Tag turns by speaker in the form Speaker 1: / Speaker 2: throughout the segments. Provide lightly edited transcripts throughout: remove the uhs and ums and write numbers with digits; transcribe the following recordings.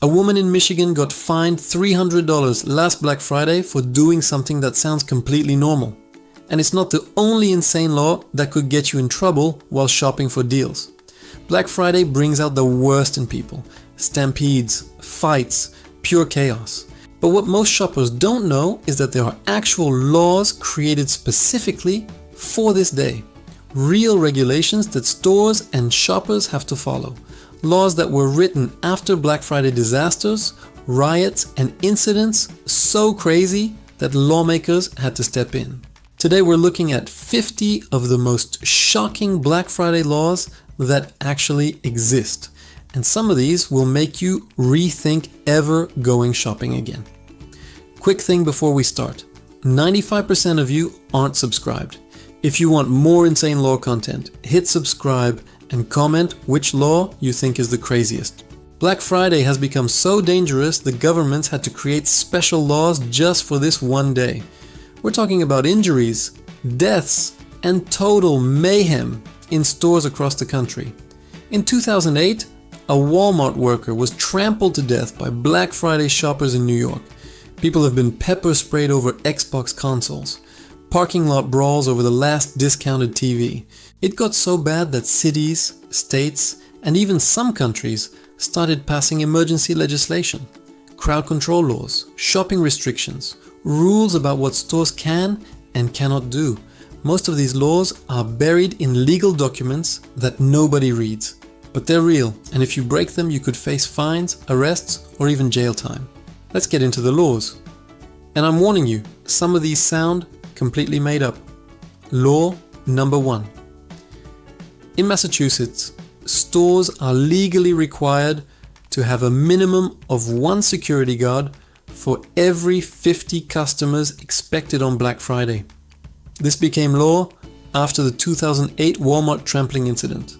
Speaker 1: A woman in Michigan got fined $300 last Black Friday for doing something that sounds completely normal. And it's not the only insane law that could get you in trouble while shopping for deals. Black Friday brings out the worst in people. Stampedes, fights, pure chaos. But what most shoppers don't know is that there are actual laws created specifically for this day. Real regulations that stores and shoppers have to follow. Laws that were written after Black Friday disasters, riots, and incidents so crazy that lawmakers had to step in. Today we're looking at 50 of the most shocking Black Friday laws that actually exist. And some of these will make you rethink ever going shopping again. Quick thing before we start. 95% of you aren't subscribed. If you want more insane law content, hit subscribe and comment which law you think is the craziest. Black Friday has become so dangerous the governments had to create special laws just for this one day. We're talking about injuries, deaths, and total mayhem in stores across the country. In 2008, a Walmart worker was trampled to death by Black Friday shoppers in New York. People have been pepper sprayed over Xbox consoles. Parking lot brawls over the last discounted TV. It got so bad that cities, states, and even some countries started passing emergency legislation. Crowd control laws, shopping restrictions, rules about what stores can and cannot do. Most of these laws are buried in legal documents that nobody reads. But they're real, and if you break them, you could face fines, arrests, or even jail time. Let's get into the laws. And I'm warning you, some of these sound completely made up. Law number 1. In Massachusetts, stores are legally required to have a minimum of 1 security guard for every 50 customers expected on Black Friday. This became law after the 2008 Walmart trampling incident.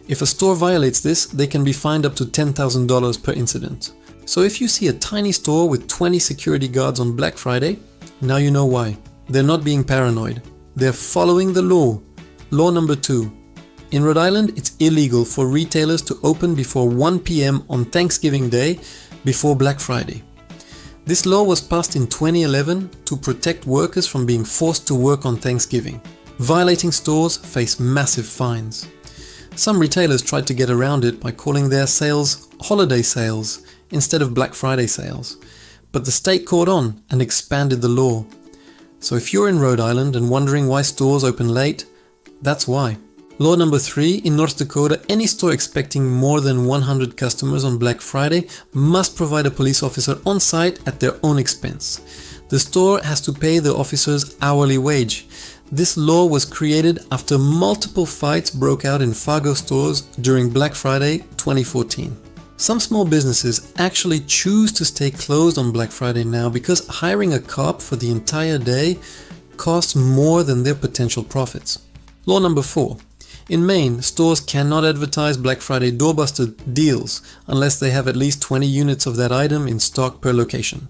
Speaker 1: If a store violates this, they can be fined up to $10,000 per incident. So if you see a tiny store with 20 security guards on Black Friday, now you know why. They're not being paranoid. They're following the law. Law number 2. In Rhode Island, it's illegal for retailers to open before 1 p.m. on Thanksgiving Day before Black Friday. This law was passed in 2011 to protect workers from being forced to work on Thanksgiving. Violating stores face massive fines. Some retailers tried to get around it by calling their sales holiday sales instead of Black Friday sales. But the state caught on and expanded the law. So if you're in Rhode Island and wondering why stores open late, that's why. Law number 3, in North Dakota, any store expecting more than 100 customers on Black Friday must provide a police officer on site at their own expense. The store has to pay the officer's hourly wage. This law was created after multiple fights broke out in Fargo stores during Black Friday 2014. Some small businesses actually choose to stay closed on Black Friday now because hiring a cop for the entire day costs more than their potential profits. Law number 4. In Maine, stores cannot advertise Black Friday doorbuster deals unless they have at least 20 units of that item in stock per location.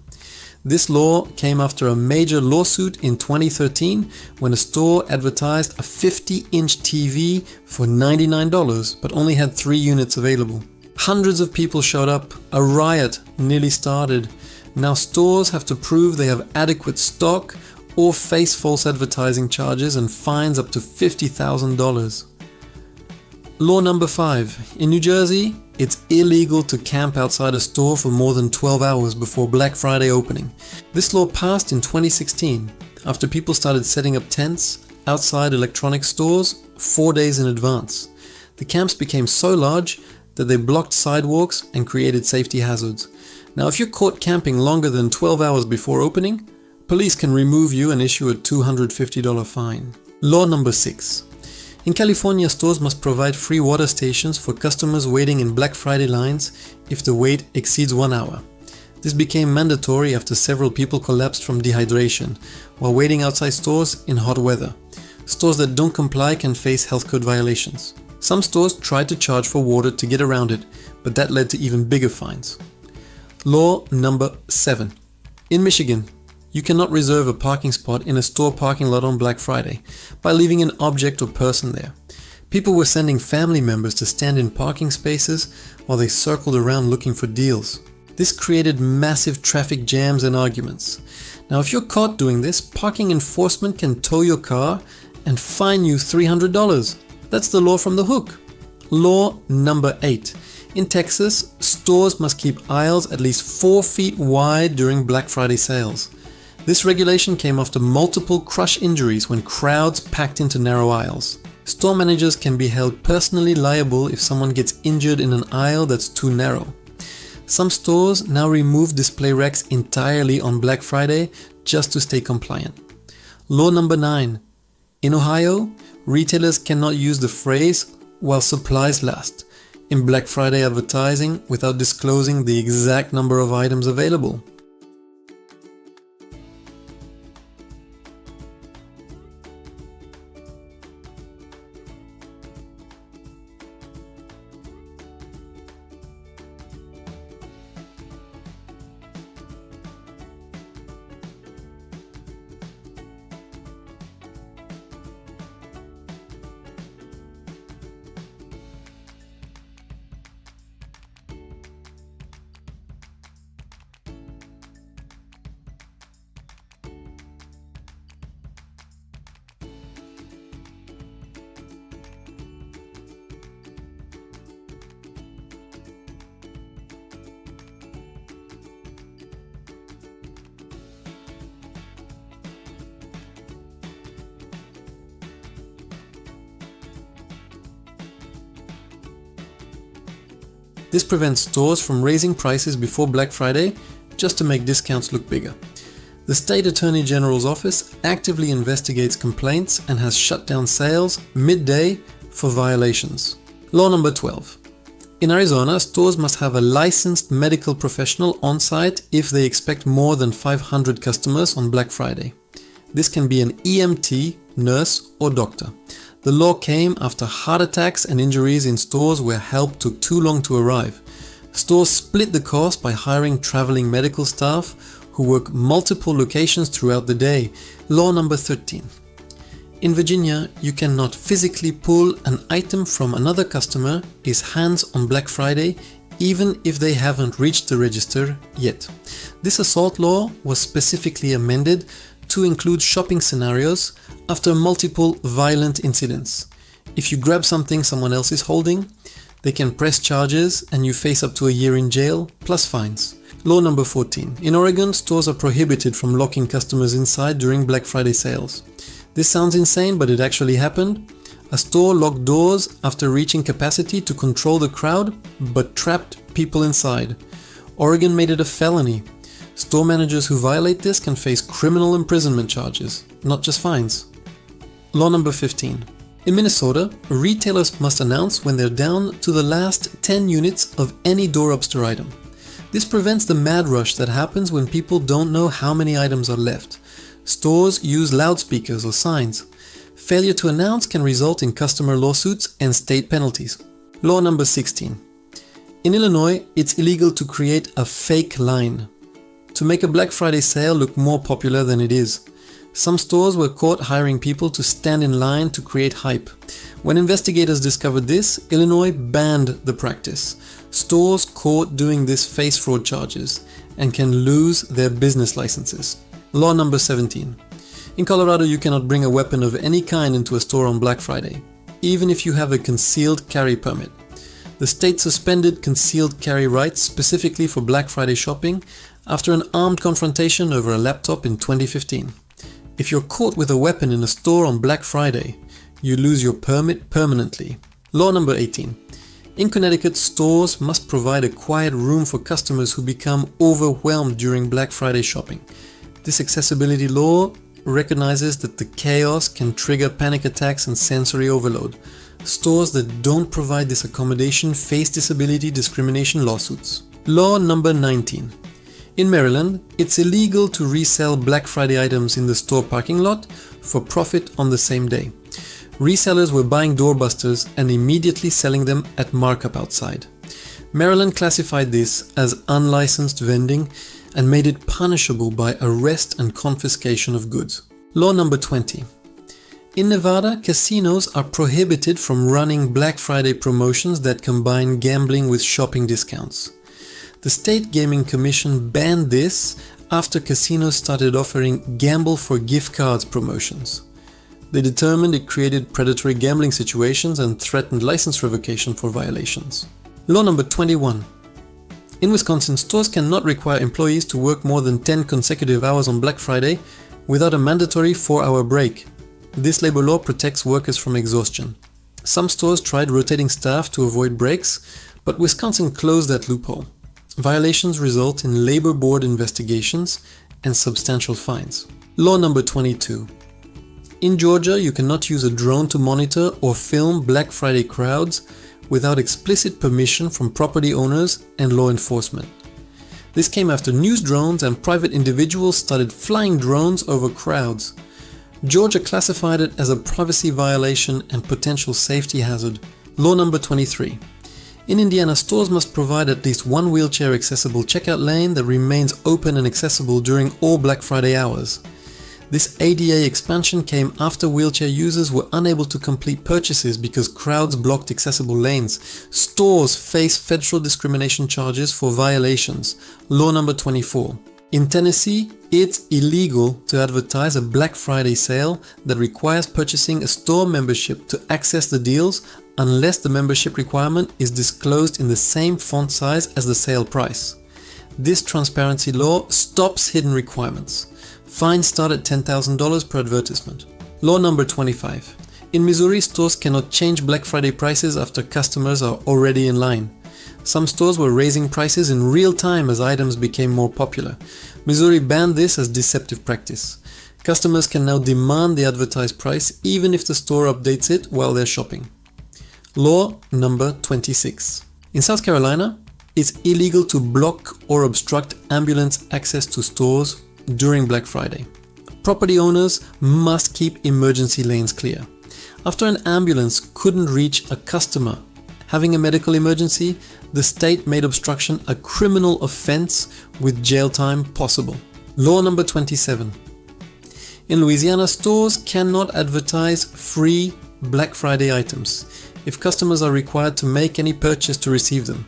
Speaker 1: This law came after a major lawsuit in 2013 when a store advertised a 50-inch TV for $99 but only had 3 units available. Hundreds of people showed up, a riot nearly started. Now stores have to prove they have adequate stock or face false advertising charges and fines up to $50,000. Law number 5. In New Jersey, it's illegal to camp outside a store for more than 12 hours before Black Friday opening. This law passed in 2016 after people started setting up tents outside electronics stores 4 days in advance. The camps became so large that they blocked sidewalks and created safety hazards. Now, if you're caught camping longer than 12 hours before opening, police can remove you and issue a $250 fine. Law number 6. In California, stores must provide free water stations for customers waiting in Black Friday lines if the wait exceeds 1 hour. This became mandatory after several people collapsed from dehydration while waiting outside stores in hot weather. Stores that don't comply can face health code violations. Some stores tried to charge for water to get around it, but that led to even bigger fines. Law number 7. In Michigan, you cannot reserve a parking spot in a store parking lot on Black Friday by leaving an object or person there. People were sending family members to stand in parking spaces while they circled around looking for deals. This created massive traffic jams and arguments. Now, if you're caught doing this, parking enforcement can tow your car and fine you $300. That's the law from the hook. Law number 8. In Texas, stores must keep aisles at least 4 feet wide during Black Friday sales. This regulation came after multiple crush injuries when crowds packed into narrow aisles. Store managers can be held personally liable if someone gets injured in an aisle that's too narrow. Some stores now remove display racks entirely on Black Friday just to stay compliant. Law number 9. In Ohio, retailers cannot use the phrase "while supplies last" in Black Friday advertising without disclosing the exact number of items available. This prevents stores from raising prices before Black Friday just to make discounts look bigger. The State Attorney General's office actively investigates complaints and has shut down sales midday for violations. Law number 12. In Arizona, stores must have a licensed medical professional on site if they expect more than 500 customers on Black Friday. This can be an EMT, nurse, or doctor. The law came after heart attacks and injuries in stores where help took too long to arrive. Stores split the cost by hiring traveling medical staff who work multiple locations throughout the day. Law number 13. In Virginia, you cannot physically pull an item from another customer's hands on Black Friday, even if they haven't reached the register yet. This assault law was specifically amended to include shopping scenarios after multiple violent incidents. If you grab something someone else is holding, they can press charges and you face up to a year in jail, plus fines. Law number 14. In Oregon, stores are prohibited from locking customers inside during Black Friday sales. This sounds insane, but it actually happened. A store locked doors after reaching capacity to control the crowd, but trapped people inside. Oregon made it a felony. Store managers who violate this can face criminal imprisonment charges, not just fines. Law number 15. In Minnesota, retailers must announce when they're down to the last 10 units of any door-upster item. This prevents the mad rush that happens when people don't know how many items are left. Stores use loudspeakers or signs. Failure to announce can result in customer lawsuits and state penalties. Law number 16. In Illinois, it's illegal to create a fake line to make a Black Friday sale look more popular than it is. Some stores were caught hiring people to stand in line to create hype. When investigators discovered this, Illinois banned the practice. Stores caught doing this face fraud charges and can lose their business licenses. Law number 17. In Colorado, you cannot bring a weapon of any kind into a store on Black Friday, even if you have a concealed carry permit. The state suspended concealed carry rights specifically for Black Friday shopping after an armed confrontation over a laptop in 2015. If you're caught with a weapon in a store on Black Friday, you lose your permit permanently. Law number 18. In Connecticut, stores must provide a quiet room for customers who become overwhelmed during Black Friday shopping. This accessibility law recognizes that the chaos can trigger panic attacks and sensory overload. Stores that don't provide this accommodation face disability discrimination lawsuits. Law number 19. In Maryland, it's illegal to resell Black Friday items in the store parking lot for profit on the same day. Resellers were buying doorbusters and immediately selling them at markup outside. Maryland classified this as unlicensed vending and made it punishable by arrest and confiscation of goods. Law number 20. In Nevada, casinos are prohibited from running Black Friday promotions that combine gambling with shopping discounts. The State Gaming Commission banned this after casinos started offering gamble for gift cards promotions. They determined it created predatory gambling situations and threatened license revocation for violations. Law number 21. In Wisconsin, stores cannot require employees to work more than 10 consecutive hours on Black Friday without a mandatory 4-hour break. This labor law protects workers from exhaustion. Some stores tried rotating staff to avoid breaks, but Wisconsin closed that loophole. Violations result in labor board investigations and substantial fines. Law number 22. In Georgia, you cannot use a drone to monitor or film Black Friday crowds without explicit permission from property owners and law enforcement. This came after news drones and private individuals started flying drones over crowds. Georgia classified it as a privacy violation and potential safety hazard. Law number 23. In Indiana, stores must provide at least one wheelchair-accessible checkout lane that remains open and accessible during all Black Friday hours. This ADA expansion came after wheelchair users were unable to complete purchases because crowds blocked accessible lanes. Stores face federal discrimination charges for violations. Law number 24. In Tennessee, it's illegal to advertise a Black Friday sale that requires purchasing a store membership to access the deals unless the membership requirement is disclosed in the same font size as the sale price. This transparency law stops hidden requirements. Fines start at $10,000 per advertisement. Law number 25. In Missouri, stores cannot change Black Friday prices after customers are already in line. Some stores were raising prices in real time as items became more popular. Missouri banned this as deceptive practice. Customers can now demand the advertised price even if the store updates it while they're shopping. Law number 26. In South Carolina, it's illegal to block or obstruct ambulance access to stores during Black Friday. Property owners must keep emergency lanes clear. After an ambulance couldn't reach a customer having a medical emergency, the state made obstruction a criminal offense with jail time possible. Law number 27. In Louisiana, stores cannot advertise free Black Friday items if customers are required to make any purchase to receive them.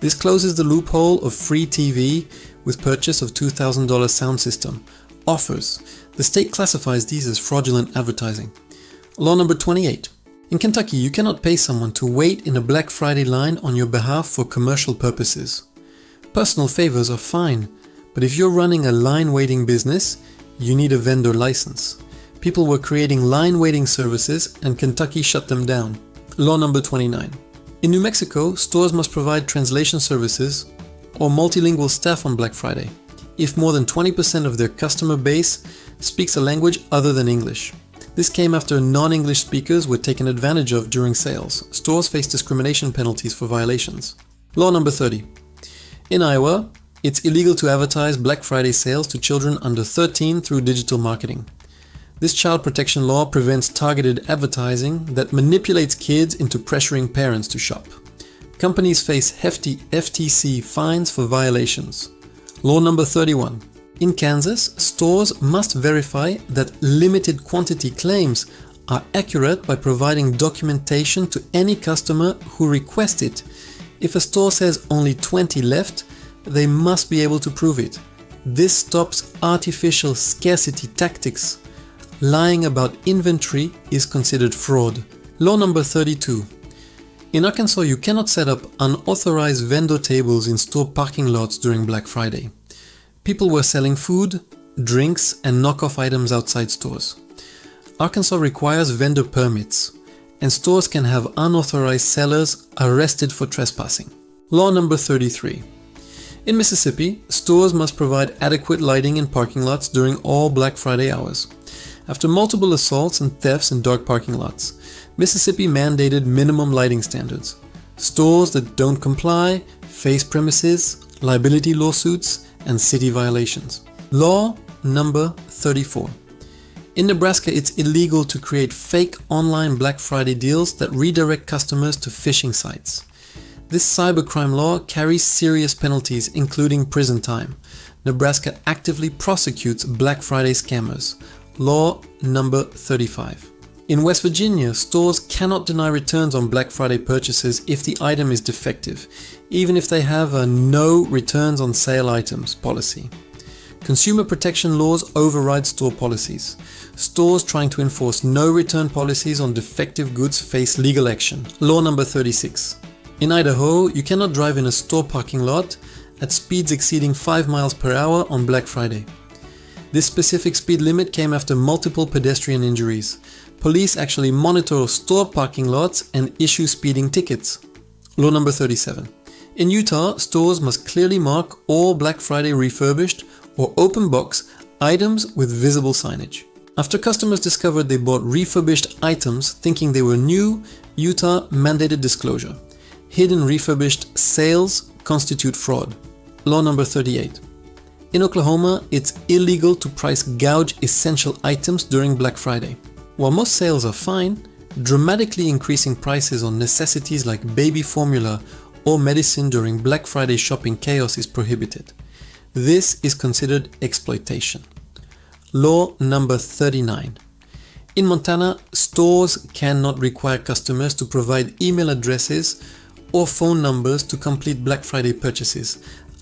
Speaker 1: This closes the loophole of free TV with purchase of $2,000 sound system offers. The state classifies these as fraudulent advertising. Law number 28. In Kentucky, you cannot pay someone to wait in a Black Friday line on your behalf for commercial purposes. Personal favors are fine, but if you're running a line waiting business, you need a vendor license. People were creating line waiting services and Kentucky shut them down. Law number 29. In New Mexico, stores must provide translation services or multilingual staff on Black Friday if more than 20% of their customer base speaks a language other than English. This came after non-English speakers were taken advantage of during sales. Stores face discrimination penalties for violations. Law number 30. In Iowa, it's illegal to advertise Black Friday sales to children under 13 through digital marketing. This child protection law prevents targeted advertising that manipulates kids into pressuring parents to shop. Companies face hefty FTC fines for violations. Law number 31. In Kansas, stores must verify that limited quantity claims are accurate by providing documentation to any customer who requests it. If a store says only 20 left, they must be able to prove it. This stops artificial scarcity tactics. Lying about inventory is considered fraud. Law number 32. In Arkansas, you cannot set up unauthorized vendor tables in store parking lots during Black Friday. People were selling food, drinks, and knockoff items outside stores. Arkansas requires vendor permits, and stores can have unauthorized sellers arrested for trespassing. Law number 33. In Mississippi, stores must provide adequate lighting in parking lots during all Black Friday hours. After multiple assaults and thefts in dark parking lots, Mississippi mandated minimum lighting standards. Stores that don't comply face premises, liability lawsuits, and city violations. Law number 34. In Nebraska, it's illegal to create fake online Black Friday deals that redirect customers to phishing sites. This cybercrime law carries serious penalties, including prison time. Nebraska actively prosecutes Black Friday scammers. Law number 35. In West Virginia, stores cannot deny returns on Black Friday purchases if the item is defective, even if they have a no returns on sale items policy. Consumer protection laws override store policies. Stores trying to enforce no return policies on defective goods face legal action. Law number 36. In Idaho, you cannot drive in a store parking lot at speeds exceeding 5 miles per hour on Black Friday. This specific speed limit came after multiple pedestrian injuries. Police actually monitor store parking lots and issue speeding tickets. Law number 37. In Utah, stores must clearly mark all Black Friday refurbished or open box items with visible signage. After customers discovered they bought refurbished items thinking they were new, Utah mandated disclosure. Hidden refurbished sales constitute fraud. Law number 38. In Oklahoma, it's illegal to price gouge essential items during Black Friday. While most sales are fine, dramatically increasing prices on necessities like baby formula or medicine during Black Friday shopping chaos is prohibited. This is considered exploitation. Law number 39. In Montana, stores cannot require customers to provide email addresses or phone numbers to complete Black Friday purchases,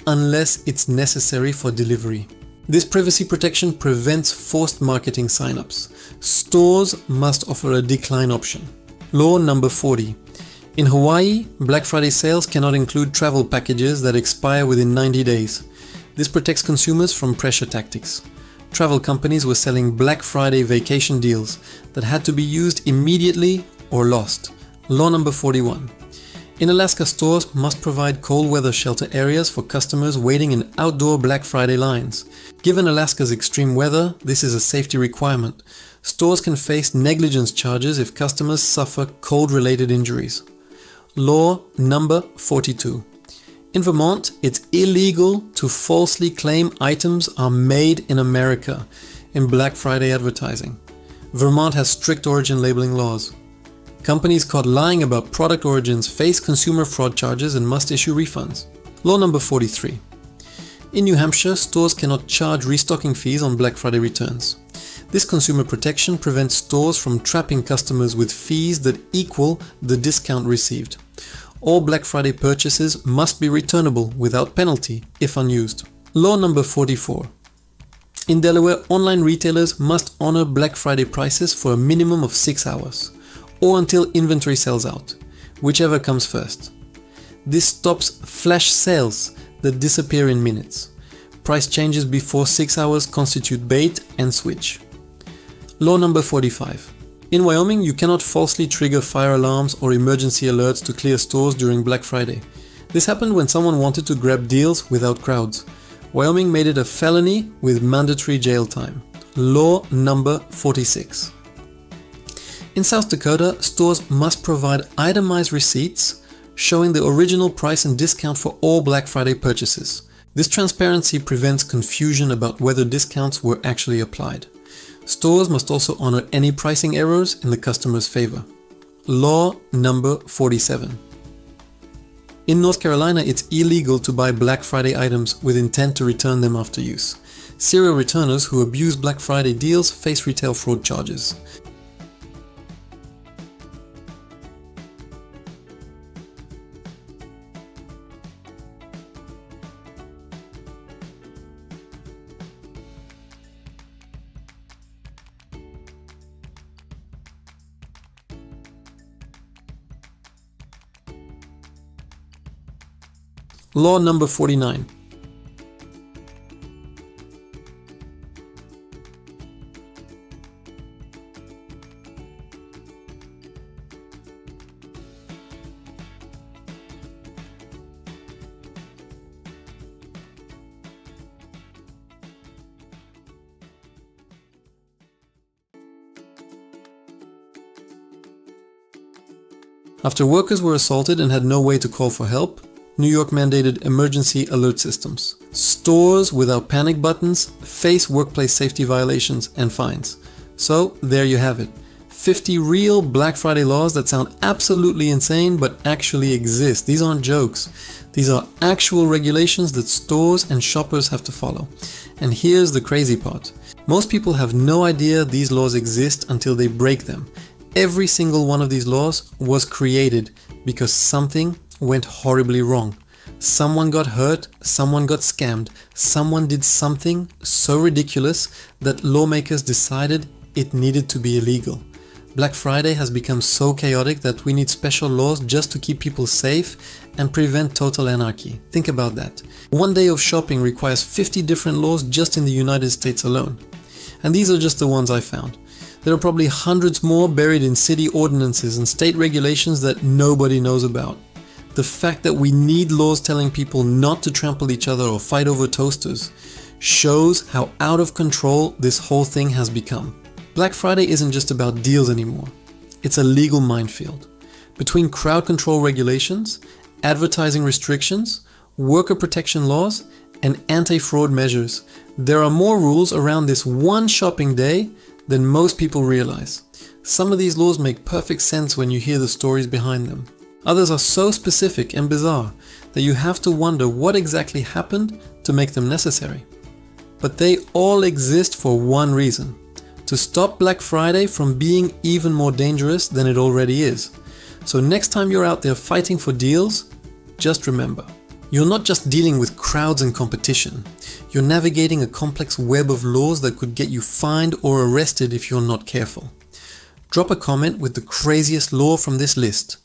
Speaker 1: unless it's necessary for delivery. This privacy protection prevents forced marketing signups. Stores must offer a decline option. Law number 40. In Hawaii, Black Friday sales cannot include travel packages that expire within 90 days. This protects consumers from pressure tactics. Travel companies were selling Black Friday vacation deals that had to be used immediately or lost. Law number 41. In Alaska, stores must provide cold weather shelter areas for customers waiting in outdoor Black Friday lines. Given Alaska's extreme weather, this is a safety requirement. Stores can face negligence charges if customers suffer cold-related injuries. Law number 42. In Vermont, it's illegal to falsely claim items are made in America in Black Friday advertising. Vermont has strict origin labeling laws. Companies caught lying about product origins face consumer fraud charges and must issue refunds. Law number 43. In New Hampshire, stores cannot charge restocking fees on Black Friday returns. This consumer protection prevents stores from trapping customers with fees that equal the discount received. All Black Friday purchases must be returnable without penalty if unused. Law number 44. In Delaware, online retailers must honor Black Friday prices for a minimum of 6 hours, or until inventory sells out, whichever comes first. This stops flash sales that disappear in minutes. Price changes before 6 hours constitute bait and switch. Law number 45. In Wyoming, you cannot falsely trigger fire alarms or emergency alerts to clear stores during Black Friday. This happened when someone wanted to grab deals without crowds. Wyoming made it a felony with mandatory jail time. Law number 46. In South Dakota, stores must provide itemized receipts showing the original price and discount for all Black Friday purchases. This transparency prevents confusion about whether discounts were actually applied. Stores must also honor any pricing errors in the customer's favor. Law number 47. In North Carolina, it's illegal to buy Black Friday items with intent to return them after use. Serial returners who abuse Black Friday deals face retail fraud charges. Law number 49. After workers were assaulted and had no way to call for help, New York mandated emergency alert systems. Stores without panic buttons face workplace safety violations and fines. So there you have it. 50 real Black Friday laws that sound absolutely insane but actually exist. These aren't jokes. These are actual regulations that stores and shoppers have to follow. And here's the crazy part. Most people have no idea these laws exist until they break them. Every single one of these laws was created because something went horribly wrong. Someone got hurt, someone got scammed, someone did something so ridiculous that lawmakers decided it needed to be illegal. Black Friday has become so chaotic that we need special laws just to keep people safe and prevent total anarchy. Think about that. One day of shopping requires 50 different laws just in the United States alone. And these are just the ones I found. There are probably hundreds more buried in city ordinances and state regulations that nobody knows about. The fact that we need laws telling people not to trample each other or fight over toasters shows how out of control this whole thing has become. Black Friday isn't just about deals anymore. It's a legal minefield. Between crowd control regulations, advertising restrictions, worker protection laws, and anti-fraud measures, there are more rules around this one shopping day than most people realize. Some of these laws make perfect sense when you hear the stories behind them. Others are so specific and bizarre that you have to wonder what exactly happened to make them necessary. But they all exist for one reason: to stop Black Friday from being even more dangerous than it already is. So next time you're out there fighting for deals, just remember, you're not just dealing with crowds and competition. You're navigating a complex web of laws that could get you fined or arrested if you're not careful. Drop a comment with the craziest law from this list.